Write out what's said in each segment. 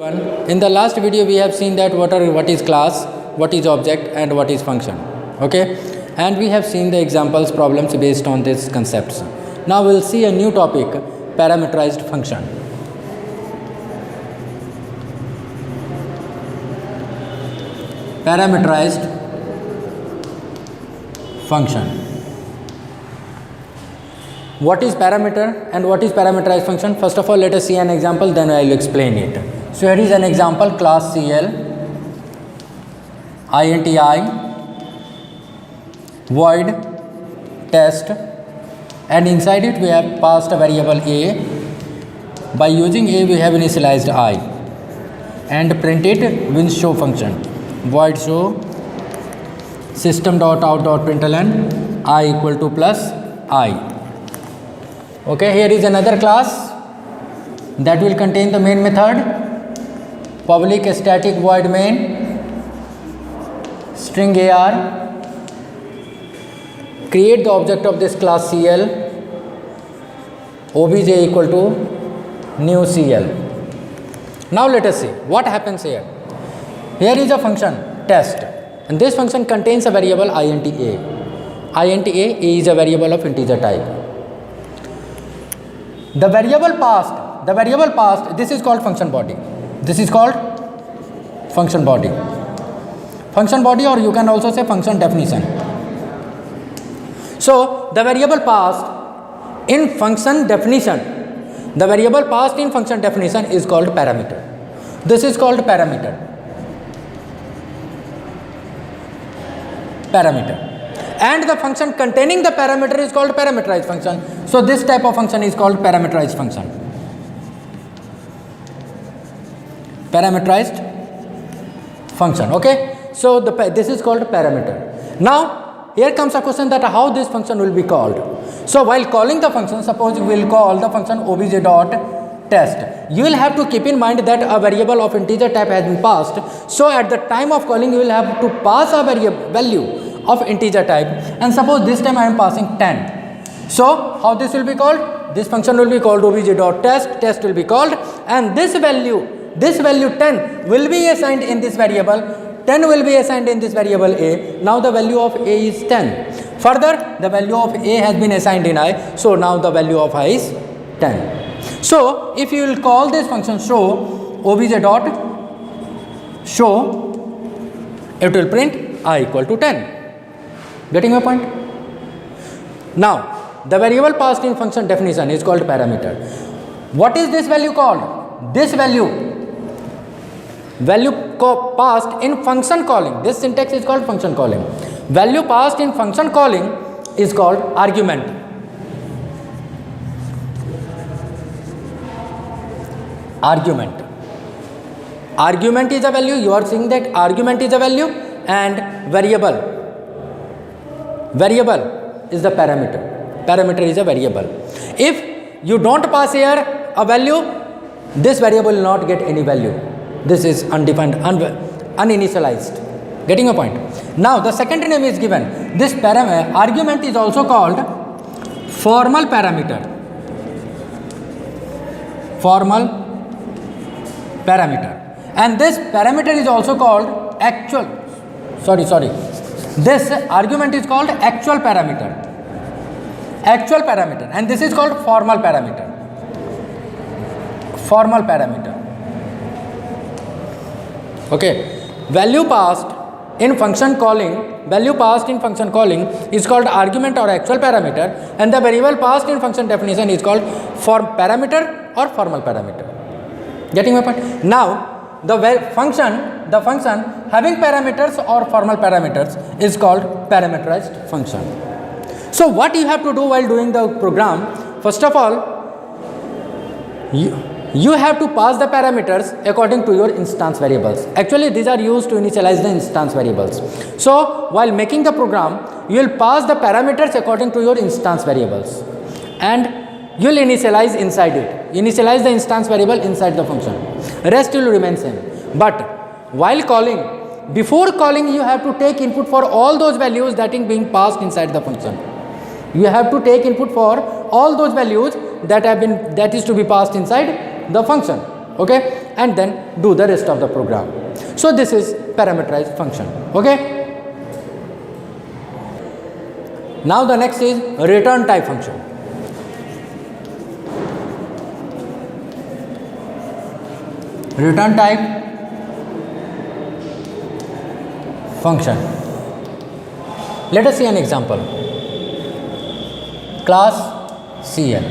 In the last video we have seen that what is class, what is object and what is function. Okay, and we have seen the examples problems based on these concepts. Now we will see a new topic, parameterized function. Parameterized function. What is parameter and what is parameterized function? First of all, let us see an example, then I will explain it. So here is an example, class CL, INTI, void, test, and inside it we have passed a variable A. By using A we have initialized I and printed with show function, void show system.out.println I equal to plus I. Okay, here is another class that will contain the main method, public static void main, string AR, create the object of this class CL, obj equal to new CL. Now let us see what happens here. Here is a function test, and this function contains a variable int a. Int a is a variable of integer type. The variable passed, this is called function body. This is called function body. Function body, or you can also say function definition. So the variable passed in function definition, is called parameter. This is called parameter. And the function containing the parameter is called parameterized function. So this type of function is called parameterized function. Parameterized function. Okay. So this is called parameter. Now here comes a question that how this function will be called. So while calling the function, suppose we will call the function obj dot test. You will have to keep in mind that a variable of integer type has been passed. So at the time of calling you will have to pass a value of integer type, and suppose this time I am passing 10. So how this will be called? This function will be called obj dot test will be called, and this value 10 will be assigned in this variable, 10 will be assigned in this variable a. Now the value of a is 10. Further the value of a has been assigned in I, so now the value of I is 10. So if you will call this function show obj dot show, it will print I equal to 10. Getting my point? Now the variable passed in function definition is called parameter. What is this value called? This value passed in function calling. This syntax is called function calling. Value passed in function calling is called argument. Argument is a value. You are seeing that argument is a value, and variable is the parameter. Parameter is a variable. If you don't pass here a value, this variable will not get any value. This is undefined, uninitialized. Getting a point? Now the second name is given. This argument is also called formal parameter. And this parameter is also called this argument is called actual parameter, and this is called formal parameter. Okay, value passed in function calling is called argument or actual parameter, and the variable passed in function definition is called parameter or formal parameter. Getting my point? Now the function having parameters or formal parameters is called parameterized function. So what you have to do while doing the program, first of all you have to pass the parameters according to your instance variables. Actually these are used to initialize the instance variables. So while making the program you will pass the parameters according to your instance variables, and you will initialize inside it. Initialize the instance variable inside the function. Rest will remain same. But while calling, before calling you have to take input for all those values that is being passed inside the function. You have to take input for all those values that is to be passed inside the function. okay, and then do the rest of the program. So this is parameterized function, okay. Now the next is return type function. Return type function. Let us see an example. Class CL.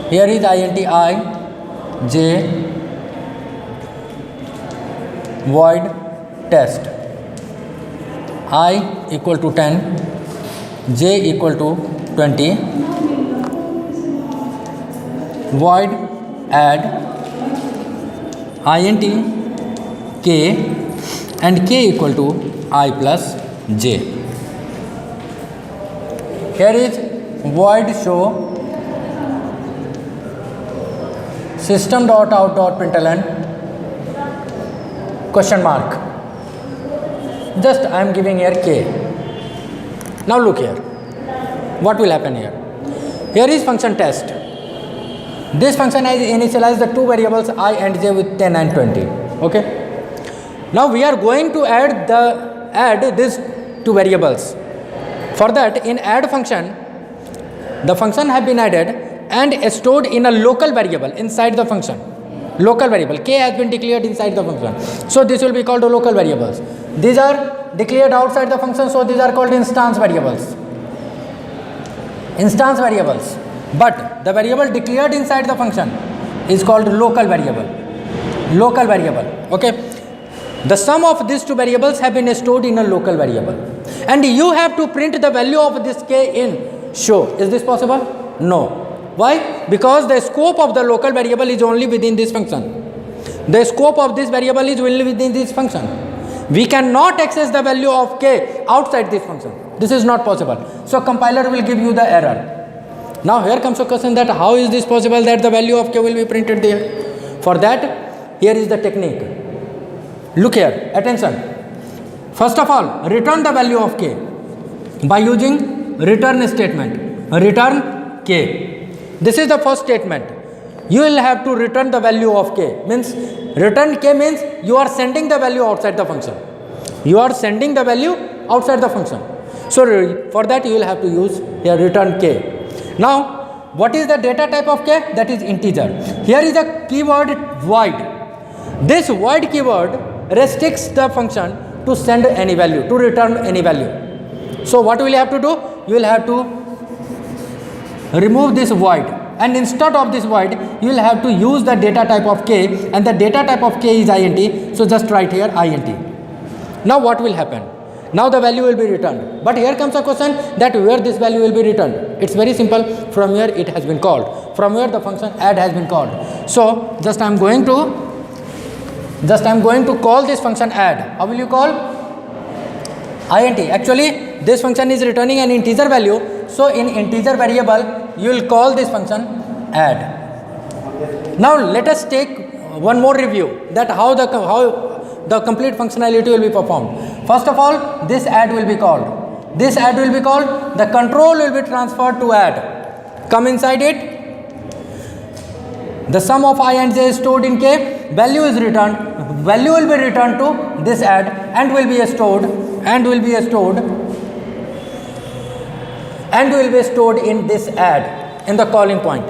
Here is int I, j, void test. I equal to 10, j equal to 20, void add int k and k equal to I plus j. Here is void show system dot out dot println question mark. Just I am giving here k. Now look here, what will happen here? Here is function test. This function has initialized the two variables I and j with 10 and 20. Okay. Now we are going to add these two variables. For that, in add function, the function have been added and stored in a local variable inside the function. Local variable k has been declared inside the function. So this will be called the local variables. These are declared outside the function, so these are called instance variables. Instance variables. But the variable declared inside the function is called local variable. Local variable. Okay. The sum of these two variables have been stored in a local variable. And you have to print the value of this k in show. Is this possible? No. Why? Because the scope of the local variable is only within this function. The scope of this variable is only within this function. We cannot access the value of k outside this function. This is not possible. So compiler will give you the error. Now here comes a question that how is this possible that the value of k will be printed there? For that, here is the technique. Look here, attention. First of all, return the value of k by using return statement. Return k. This is the first statement. You will have to return the value of k. Means return k means you are sending the value outside the function. You are sending the value outside the function. So for that you will have to use here return k. Now what is the data type of k? That is integer. Here is a keyword void. This void keyword restricts the function to send any value, to return any value. So what will you have to do? You will have to remove this void, and instead of this void you will have to use the data type of k, and the data type of k is int. So just write here int. Now what will happen? Now the value will be returned. But here comes a question that where this value will be returned. It's very simple. From here it has been called. From here the function add has been called. So just I am going to call this function add. How will you call? Int. Actually this function is returning an integer value. So in integer variable you will call this function add. Now let us take one more review that how the complete functionality will be performed. First of all, this add will be called. This add will be called. The control will be transferred to add. Come inside it. The sum of I and j is stored in k. Value is returned. Value will be returned to this add and will be stored in this add in the calling point,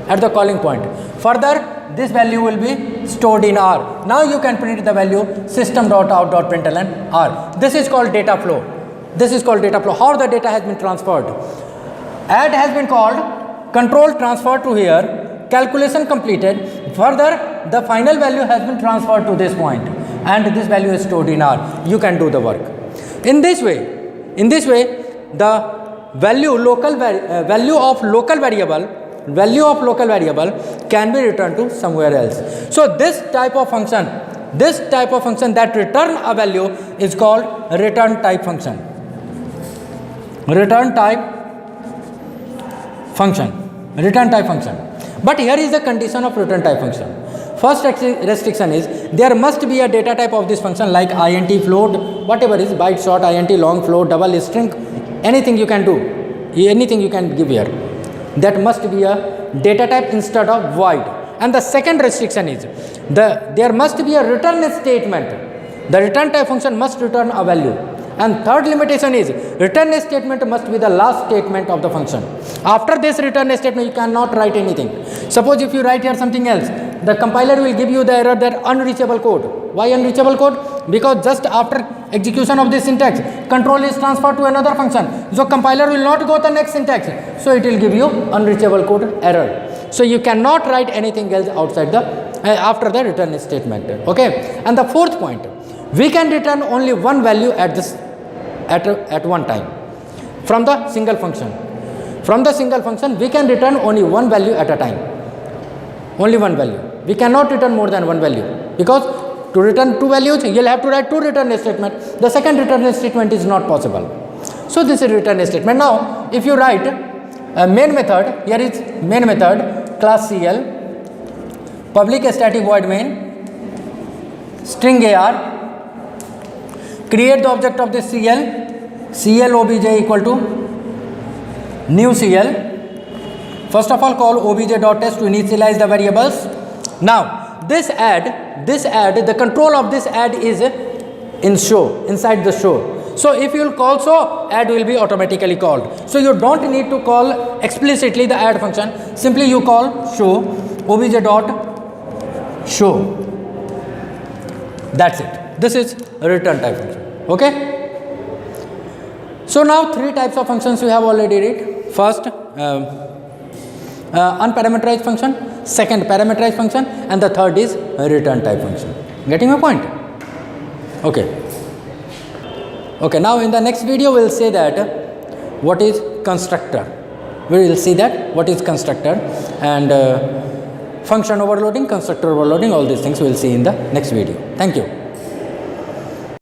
at the calling point. Further, this value will be stored in R. Now you can print the value system.out.println R. This is called data flow. This is called data flow. How the data has been transferred? Add has been called, control transferred to here, calculation completed. Further, the final value has been transferred to this point, and this value is stored in R. You can do the work. In this way, the value of local variable can be returned to somewhere else. So this type of function that return a value is called return type function. Return type function. But here is the condition of return type function. First restriction is there must be a data type of this function like int, float, whatever is byte, short, int, long, float, double, string, anything you can do, anything you can give here. That must be a data type instead of void, And the second restriction is there must be a return statement. The return type function must return a value. And third limitation is return statement must be the last statement of the function. After this return statement, you cannot write anything. Suppose if you write here something else, the compiler will give you the error that unreachable code. Why unreachable code? Because just after execution of this syntax, control is transferred to another function. So compiler will not go to the next syntax. So it will give you unreachable code error. So you cannot write anything else outside the after the return statement. Okay. And the fourth point, we can return only one value at one time from the single function. From the single function, we can return only one value at a time. Only one value. We cannot return more than one value, because to return two values, you'll have to write two return statements. The second return statement is not possible. So this is return statement. Now, if you write a main method, here is main method, class CL, public static void main, string AR, create the object of this CL obj equal to new CL. First of all, call obj.test to initialize the variables. Now, this add, the control of this add is in show, inside the show. So, if you will call show, add will be automatically called. So, you don't need to call explicitly the add function. Simply you call show, obj.show. That's it. This is a return type function. Okay. So, now three types of functions we have already read. First, unparameterized function, second parameterized function, and the third is a return type function. Getting my point? Okay. Okay, now in the next video we will say that what is constructor. We will see that what is constructor and function overloading, constructor overloading, all these things we will see in the next video. Thank you.